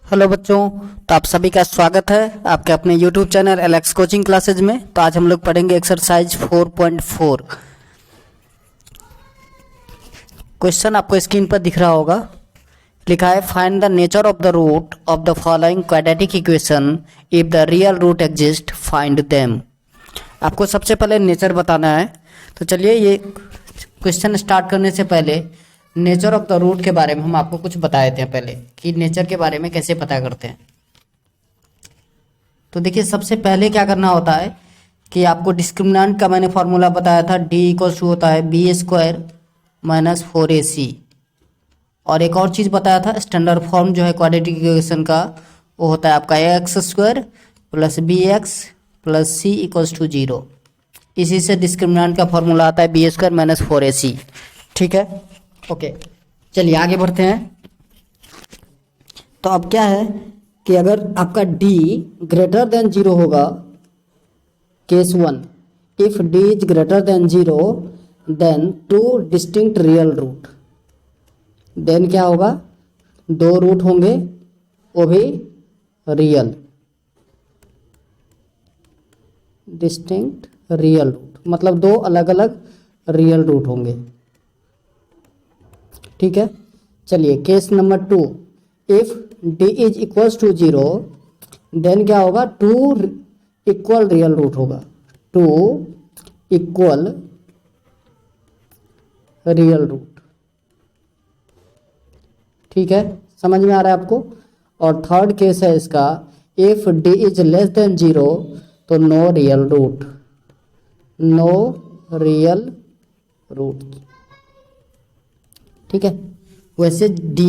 Hello बच्चों। तो आप सभी का स्वागत है आपके अपने YouTube channel Alex coaching classes में। तो आज हम लोग पढ़ेंगे एक्सरसाइज 4.4। क्वेश्चन आपको स्क्रीन पर दिख रहा होगा। लिखा है find the nature of the root of the following quadratic equation if the real root exist find them. आपको सबसे पहले नेचर बताना है। तो चलिए ये क्वेश्चन स्टार्ट करने से पहले नेचर ऑफ द रूट के बारे में हम आपको कुछ बताए थे पहले कि नेचर के बारे में कैसे पता करते हैं। तो देखिए सबसे पहले क्या करना होता है कि आपको डिस्क्रिमिनेंट का मैंने फॉर्मूला बताया था, डी इक्वल्स टू होता है बी स्क्वायर माइनस 4ac। और एक और चीज़ बताया था स्टैंडर्ड फॉर्म जो है क्वाड्रेटिक इक्वेशन का, वो होता है आपका x square plus b x plus c equals to 0। इसी से डिस्क्रिमिनेंट का फॉर्मूला आता है बी स्क्वायर माइनस 4ac। ठीक है, ओके। चलिए आगे बढ़ते हैं। तो अब क्या है कि अगर आपका d ग्रेटर देन 0 होगा, case 1, if d is greater than 0 then two distinct real root. Then क्या होगा, दो रूट होंगे वो भी रियल, डिस्टिंक्ट रियल रूट मतलब दो अलग अलग रियल रूट होंगे। ठीक है, चलिए case number 2, if d is equals to 0 then क्या होगा, टू इक्वल रियल रूट होगा, टू इक्वल रियल रूट। ठीक है, समझ में आ रहा है आपको। और थर्ड केस है इसका, if d is less than 0 तो no real root, no real root. ठीक है, वैसे d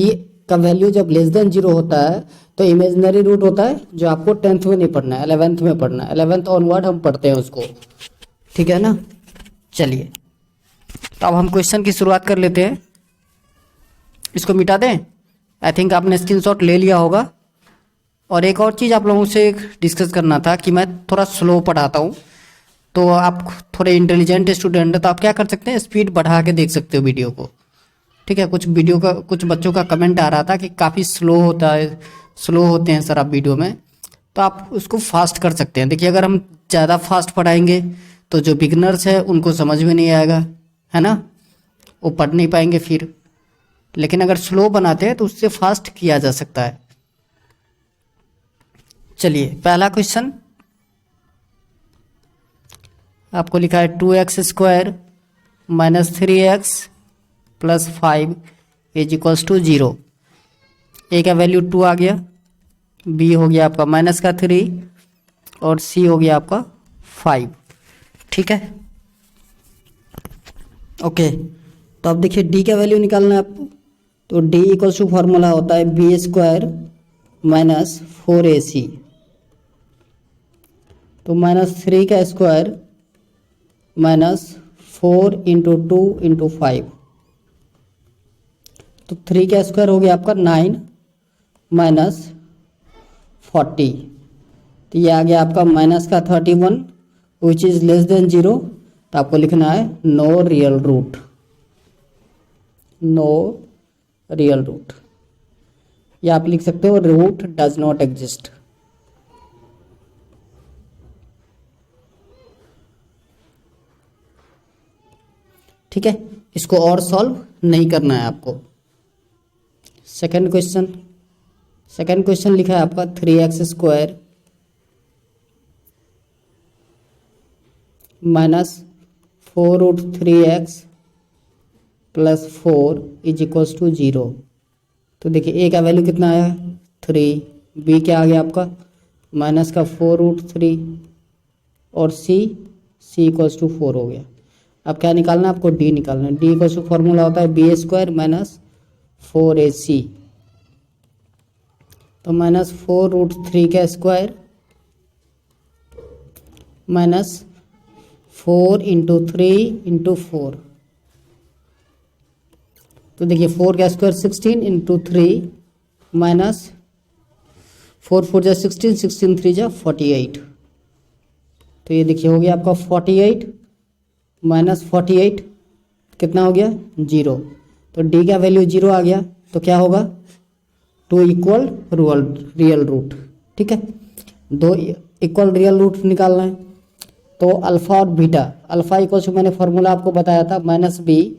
का वैल्यू जब लेस देन 0 होता है तो इमेजिनरी रूट होता है, जो आपको 10th में नहीं पढ़ना है, 11th में पढ़ना है। 11th ऑनवर्ड हम पढ़ते हैं उसको। ठीक है ना। चलिए तो अब हम क्वेश्चन की शुरुआत कर लेते हैं। इसको मिटा दें। आई थिंक आपने स्क्रीनशॉट ले लिया होगा। और एक और चीज़ आप लोगों से डिस्कस करना था कि मैं थोड़ा स्लो पढ़ाता हूँ, तो आप थोड़े इंटेलिजेंट स्टूडेंट हैं तो आप क्या कर सकते हैं, स्पीड बढ़ा के देख सकते हो वीडियो को। ठीक है, कुछ बच्चों का कमेंट आ रहा था कि काफ़ी स्लो होता है, स्लो होते हैं सर आप वीडियो में, तो आप उसको फास्ट कर सकते हैं। देखिए अगर हम ज़्यादा फास्ट पढ़ाएंगे तो जो बिगनर्स है उनको समझ में नहीं आएगा, है ना, वो पढ़ नहीं पाएंगे फिर। लेकिन अगर स्लो बनाते हैं तो उससे फास्ट किया जा सकता है। चलिए पहला क्वेश्चन आपको लिखा है 2x square minus 3x plus 5 is equals to 0। A का वैल्यू 2 आ गया, बी हो गया आपका माइनस का 3 और सी हो गया आपका 5। ठीक है, ओके। तो अब देखिए डी का वैल्यू निकालना है आपको। तो डी इक्वल्स टू फॉर्मूला होता है बी स्क्वायर माइनस 4ac। तो माइनस 3 का स्क्वायर माइनस 4 इंटू 2 इंटू 5। तो 3 का स्क्वायर हो गया आपका 9 माइनस 40। तो ये आ गया आपका माइनस का 31 विच इज लेस देन 0। तो आपको लिखना है no real root, no real root. या आप लिख सकते हो रूट डज नॉट एग्जिस्ट। ठीक है, इसको और सॉल्व नहीं करना है आपको। सेकंड क्वेश्चन लिखा है आपका 3x square minus 4 root 3x plus 4 is equals to 0। तो देखिए ए का वैल्यू कितना आया, 3, बी क्या आ गया आपका माइनस का 4 रूट 3 और सी इक्वल्स टू 4 हो गया। अब क्या निकालना है आपको, डी निकालना है। डी इक्वल्स टू फॉर्मूला होता है बी स्क्वायर माइनस 4ac। तो माइनस 4 रूट 3 का स्क्वायर माइनस 4 इंटू 3 इंटू 4। तो देखिए 4 का स्क्वायर 16 इंटू 3 माइनस 4 4 जा 16, 16 3 जा 48। तो ये देखिए हो गया आपका 48 माइनस 48 कितना हो गया, 0। तो डी का वैल्यू 0 आ गया। तो क्या होगा, टू इक्वल रियल रूट। ठीक है, दो इक्वल रियल रूट निकालना है। तो अल्फा और बीटा, अल्फा इक्वल टू मैंने फॉर्मूला आपको बताया था -b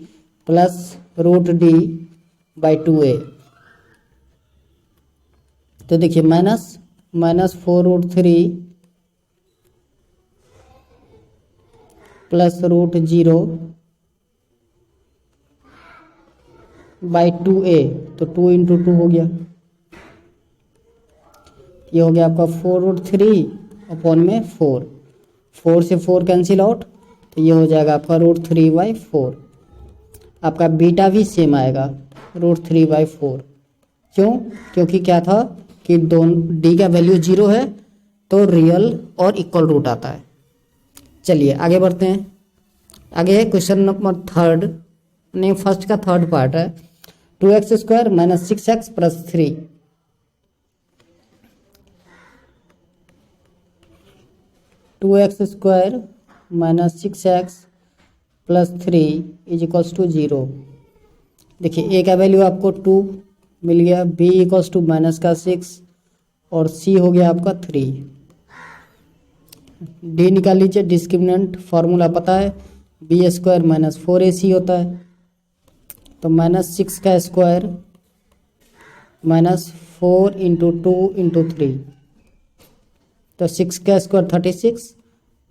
प्लस √d/2a। तो देखिए -4√3 प्लस √0/2a, तो 2 × 2 हो गया, ये हो गया आपका 4√3/4। 4 से 4 कैंसिल आउट, तो ये हो जाएगा आपका √3/4। आपका बीटा भी सेम आएगा √3/4। क्यों? क्योंकि क्या था कि दोनों डी का वैल्यू 0 है तो रियल और इक्वल रूट आता है। चलिए आगे बढ़ते हैं। आगे है क्वेश्चन नंबर थर्ड, नहीं फर्स्ट का थर्ड पार्ट है। 2x² - 6x + 3। Two x square -6x + 3 = 0। देखिए ए का वैल्यू आपको 2 मिल गया, b = -6 और c हो गया आपका 3। डी निकाल लीजिए, डिस्क्रिमिनेंट फार्मूला पता है, b² - 4ac होता है। तो -6 का स्क्वायर -4 × 2 × 3, तो 6 का स्क्वायर 36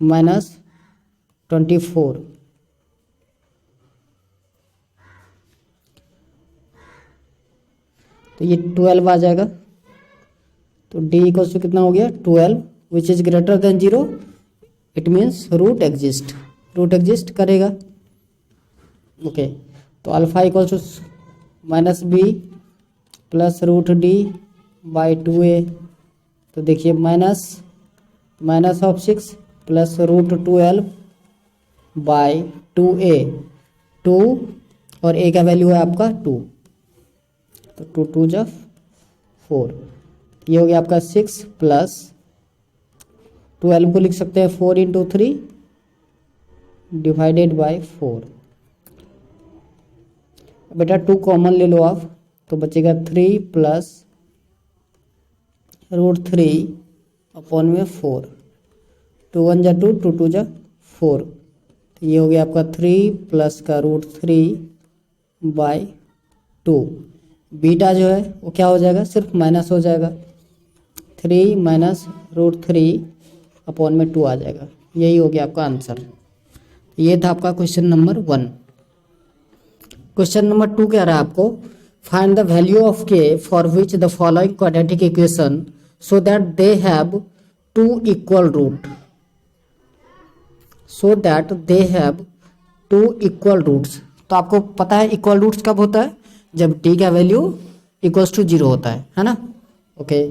-24, तो ये 12 आ जाएगा। तो d = कितना हो गया 12, which is greater than 0, it means root exist करेगा। ओके, तो अल्फा = -b प्लस √d/2a। तो देखिए -6 प्लस √12/2a, 2 और a का वैल्यू है आपका 2, तो 2 × 2 = 4। ये हो गया आपका 6 प्लस 12 को लिख सकते हैं 4 × 3 / 4। बेटा 2 कॉमन ले लो आप, तो बचेगा 3 प्लस √3/4। 2 × 1 = 2, 2 × 2 = 4। तो ये हो गया आपका 3 प्लस का √3/2। बीटा जो है वो क्या हो जाएगा, सिर्फ माइनस हो जाएगा, 3 - √3/2 आ जाएगा। यही हो गया आपका आंसर। ये था आपका क्वेश्चन नंबर 1। क्वेश्चन नंबर 2 कह रहा है आपको, find the value of k for which the following quadratic equation so that they have 2 equal root. तो आपको पता है इक्वल रूट्स कब होता है, जब d का वैल्यू = 0 होता है ना। ओके,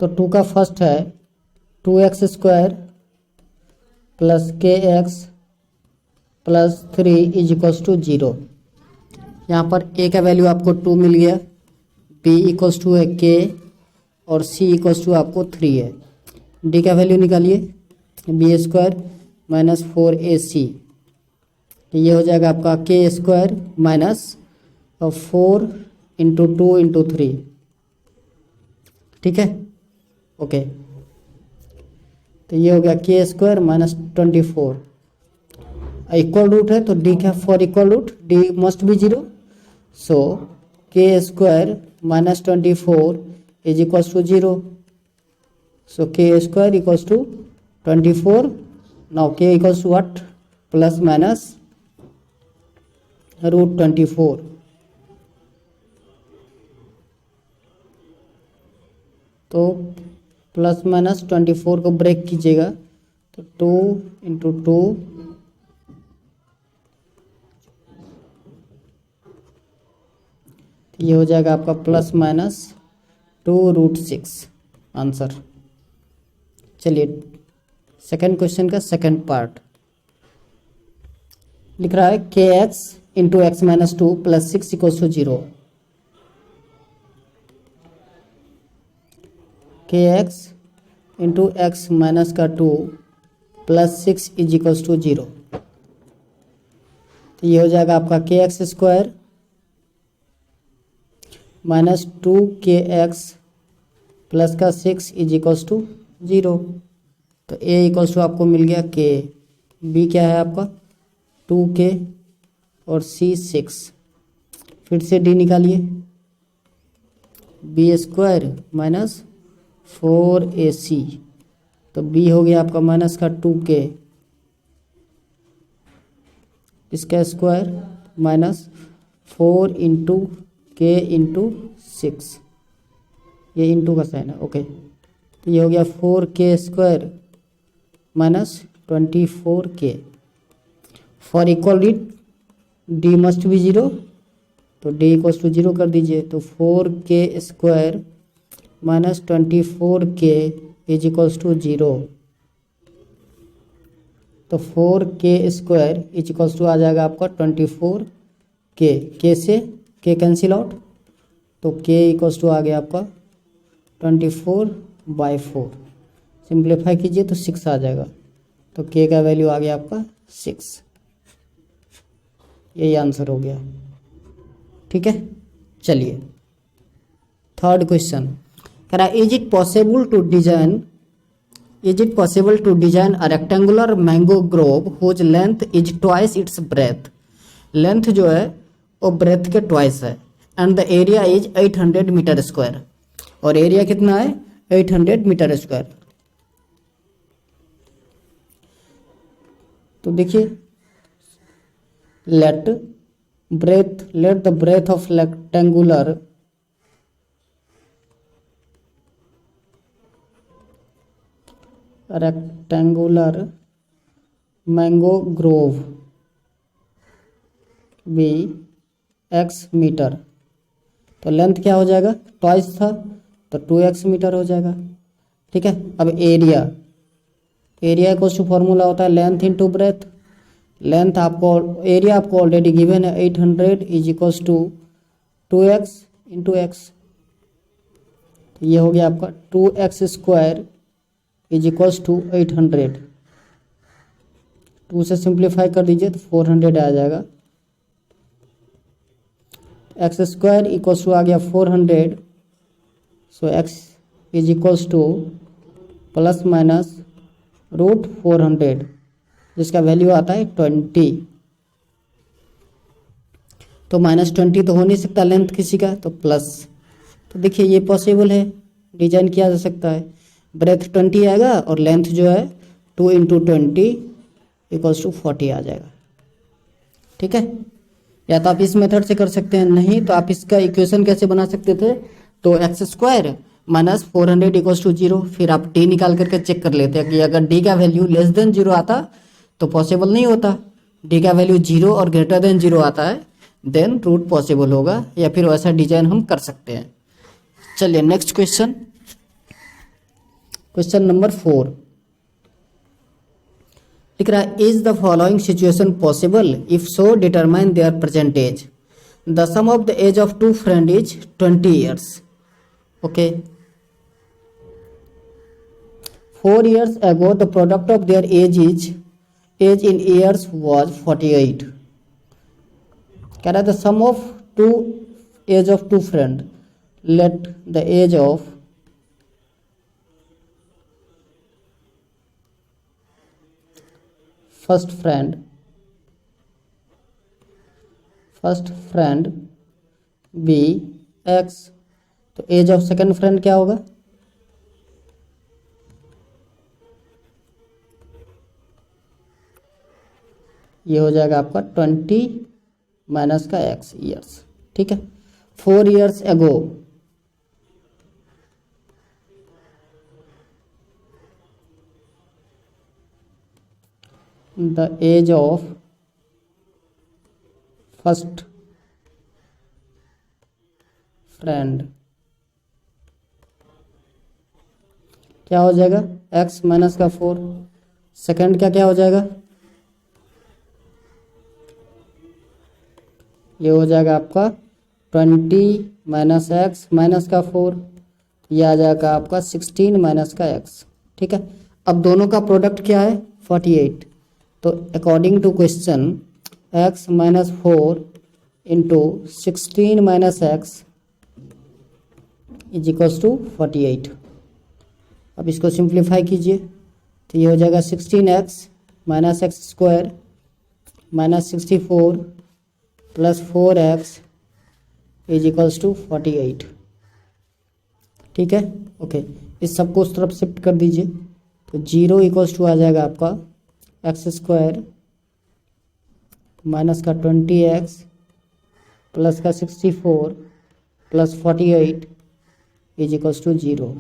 तो 2 का फर्स्ट है 2x² + kx + 3 = 0। यहाँ पर a का वैल्यू आपको 2 मिल गया, b = है k और c = आपको 3 है। d का वैल्यू निकालिए, b² - 4ac, तो ये हो जाएगा आपका k² - 4 × 2 × 3। ठीक है, ओके, तो ये हो गया k² - 24। इक्वल रूट है तो d का for equal root d must be 0, so k² - 24 = 0। So k² = 24। Now k = what, ± √24। तो ±24 को ब्रेक कीजिएगा, तो 2 × 2 ये हो जाएगा आपका ±2√6 आंसर। चलिए सेकंड क्वेश्चन का सेकंड पार्ट लिख रहा है, kx × x - 2 + 6 = 0। kx × x - 2 + 6 = 0। तो तो ये हो जाएगा आपका के x square minus 2kx plus का 6 इज इक्वल्स टू 0। तो a इक्वल्स टू आपको मिल गया k, b क्या है आपका 2k और c 6। फिर से d निकालिए, b स्क्वायर माइनस 4ac, तो b हो गया आपका माइनस का 2k, इसका स्क्वायर माइनस 4 इंटू के इंटू 6, ये इंटू का साइन है, ओके। तो ये हो गया 4k square minus 24k। For equal it D must be 0, तो डी इक्वल्स टू 0 कर दीजिए। तो 4k square minus 24k is equals to 0। तो 4k square is equals to आ जाएगा आपका 24k, के से k कैंसिल आउट, तो k इक्वल्स टू आ गया आपका 24/4। सिंप्लीफाई कीजिए तो 6 आ जाएगा, तो k का वैल्यू आ गया आपका 6। यही आंसर हो गया, ठीक है। चलिए थर्ड क्वेश्चन कह रहा है is it possible to design a rectangular mango grove whose length is twice its breadth. Length जो है वो ब्रेथ के ट्वाइस है, and the area is 800 metre square, और एरिया कितना है 800 मीटर स्क्वायर। तो देखिए let the breadth of rectangular mango grove be x metre. तो लेंथ क्या हो जाएगा, ट्वाइस था तो 2x मीटर हो जाएगा, ठीक है। अब एरिया इक्वल्स टू फॉर्मूला होता है लेंथ इंटू ब्रेथ। लेंथ आपको, एरिया आपको ऑलरेडी गिवन है 800 is equals to 2x into x. तो ये हो गया आपका 2x square is equals to 800। 2 से सिंप्लीफाई कर दीजिए तो 400 आ जाएगा। एक्स स्क्वायर इक्वल्स टू आ गया 400, सो x is equals to plus minus root 400, जिसका वैल्यू आता है 20। तो -20 तो हो नहीं सकता लेंथ किसी का, तो प्लस। तो देखिए ये पॉसिबल है, डिजाइन किया जा सकता है। ब्रेथ 20 आएगा और लेंथ जो है 2 इंटू 20 इक्वल्स टू 40 आ जाएगा, ठीक है। या तो आप इस मेथड से कर सकते हैं, नहीं तो आप इसका इक्वेशन कैसे बना सकते थे, तो x square minus 400 equals to 0। फिर आप डी निकाल करके चेक कर लेते हैं कि अगर डी का वैल्यू लेस देन 0 आता तो पॉसिबल नहीं होता, डी का वैल्यू 0 और ग्रेटर देन 0 आता है देन रूट पॉसिबल होगा, या फिर वैसा डिजाइन हम कर सकते हैं। चलिए नेक्स्ट क्वेश्चन, क्वेश्चन नंबर 4 लिख रहा है is the following situation possible, if so determine their present age. The sum of the age of two friend is 20 years, okay. 4 years ago the product of their age in years was 48। कह रहा है the sum of two age of two friend, let the age of first friend be x. तो age of second friend क्या होगा, ये हो जाएगा आपका 20 माइनस का x ईयर्स, ठीक है। 4 years ago the age of first friend क्या हो जाएगा x माइनस का 4। सेकंड क्या हो जाएगा, ये हो जाएगा आपका 20 माइनस एक्स माइनस का 4, ये आ जाएगा आपका 16 माइनस का x, ठीक है। अब दोनों का प्रोडक्ट क्या है 48। तो according to question x minus 4 into 16 minus x is equals to 48। अब इसको सिंप्लीफाई कीजिए तो ये हो जाएगा 16x minus x square minus 64 plus 4x is equals to 48। ठीक है, ओके। इस सबको उस तरफ शिफ्ट कर दीजिए तो 0 इक्वल्स टू आ जाएगा आपका एक्स स्क्वायर माइनस का 20x प्लस का 64 plus 48 is equals to 0।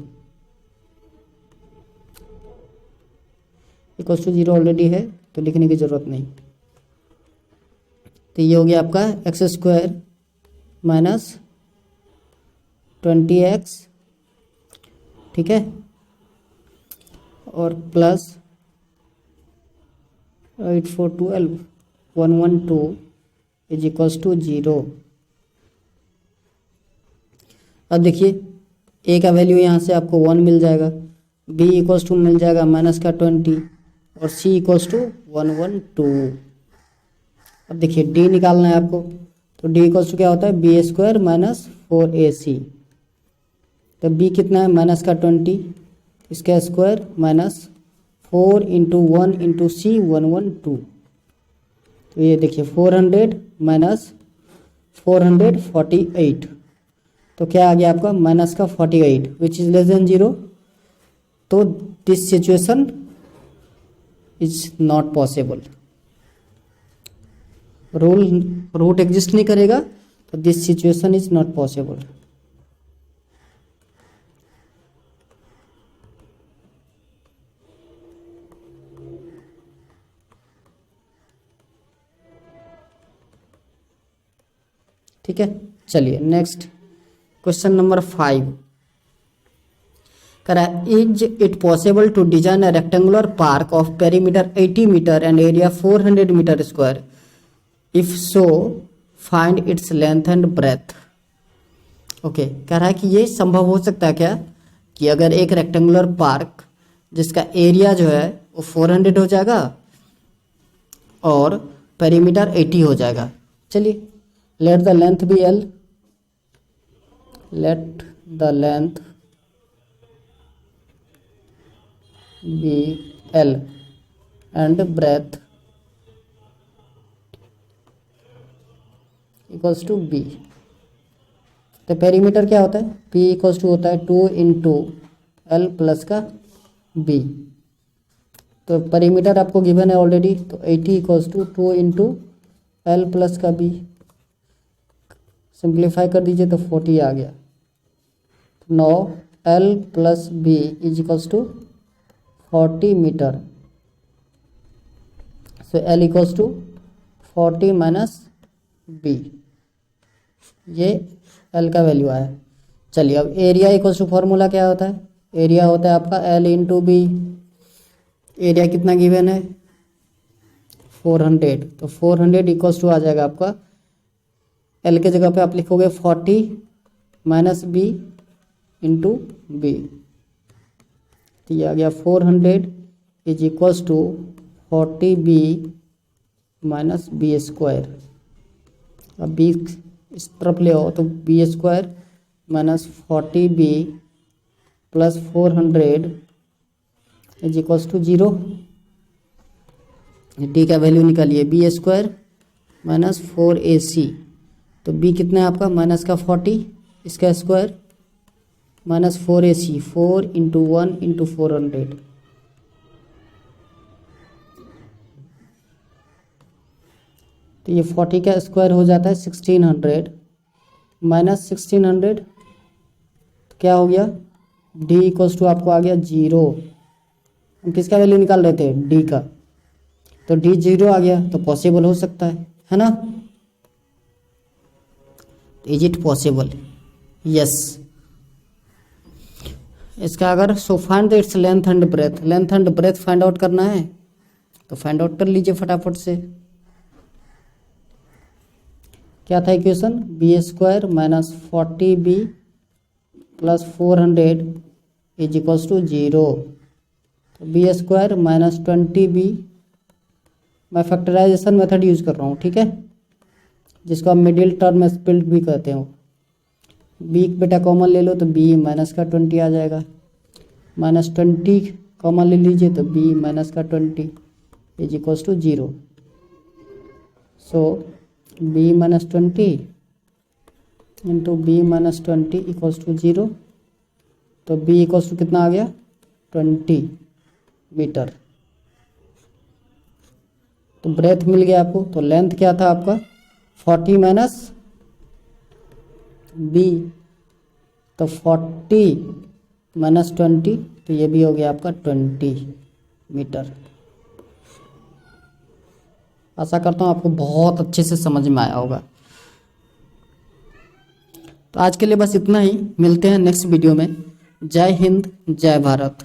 Equals to 0 already है तो लिखने की ज़रूरत नहीं। तो ये हो गया आपका एक्स स्क्वायर माइनस 20x, ठीक है, और प्लस 8 4 12 112 इज इक्वल्स टू 0। अब देखिए a का वैल्यू यहाँ से आपको 1 मिल जाएगा, b इक्वल्स टू मिल जाएगा माइनस का 20 और c इक्वल्स टू 112। अब देखिए d निकालना है आपको तो d इक्वल्स टू क्या होता है बी स्क्वायर माइनस 4ac। तो b कितना है माइनस का 20 इसका स्क्वायर माइनस 4 इंटू 1 इंटू सी 112। तो ये देखिए 400 माइनस 448 तो क्या आ गया आपका माइनस का 48 विच इज लेस देन 0। तो this situation is not possible, root exist नहीं करेगा तो this situation is not possible. ठीक है, चलिए नेक्स्ट क्वेश्चन नंबर 5 कह रहा है is it possible to design a rectangular park of perimeter 80 metre and area 400 metre square, if so find its length and breadth. Okay, कह रहा है कि ये संभव हो सकता है क्या कि अगर एक रेक्टेंगुलर पार्क जिसका एरिया जो है वो 400 हो जाएगा और पेरीमीटर 80 हो जाएगा। चलिए let the length be L, let the length be L and breadth equals to B। तो पेरीमीटर क्या होता है P इक्वल्स टू होता है 2 इंटू L प्लस का B। तो पेरीमीटर आपको गिवन है ऑलरेडी तो 80 equals to 2 into L plus का B। सिंप्लीफाई कर दीजिए तो 40 आ गया। No L plus B is equals to 40 metre. So L equals to 40 minus B, ये L का वैल्यू आया। चलिए अब एरिया इक्वल्स टू फॉर्मूला क्या होता है, एरिया होता है आपका L इंटू बी। एरिया कितना गिवन है 400 तो 400 इक्वल्स टू आ जाएगा आपका L के जगह पे आप लिखोगे 40 माइनस बी इंटू बी। तो ये आ गया 400 is equals to 40b minus B square. अब बी इस तरफ ले आओ तो B square minus 40b plus 400 is equals to 0। D का वैल्यू निकालिए बी स्क्वायर माइनस 4ac। तो b कितना है आपका माइनस का 40 इसका square minus 4ac 4 into 1 into 400। तो ये 40 का स्क्वायर हो जाता है 1600 माइनस 1600 तो क्या हो गया d इक्वल्स टू आपको आ गया 0। हम किसका वैल्यू निकाल रहे थे d का, तो d 0 आ गया तो पॉसिबल हो सकता है ना। Is it possible, yes. इसका अगर so find its length and breadth, length and breadth find out करना है तो फाइंड आउट कर लीजिए फटाफट से। क्या था equation B square minus 40b plus 400 is equals to 0। तो बी स्क्वायर माइनस 20b मैं फैक्टराइजेशन मेथड यूज़ कर रहा हूँ, ठीक है, जिसको आप मिडिल टर्म स्प्लिट भी कहते हो। बी बेटा कॉमन ले लो तो बी माइनस का 20 आ जाएगा, माइनस 20 कॉमन ले लीजिए तो बी माइनस का 20 is equals to 0। So B minus 20 into B minus 20 equals to 0। तो बी इक्वल्स टू कितना आ गया 20 मीटर। तो ब्रेथ मिल गया आपको। तो लेंथ क्या था आपका 40 माइनस बी, तो 40 माइनस 20, तो ये भी हो गया आपका 20 मीटर। आशा करता हूँ आपको बहुत अच्छे से समझ में आया होगा। तो आज के लिए बस इतना ही, मिलते हैं नेक्स्ट वीडियो में। जय हिंद, जय भारत।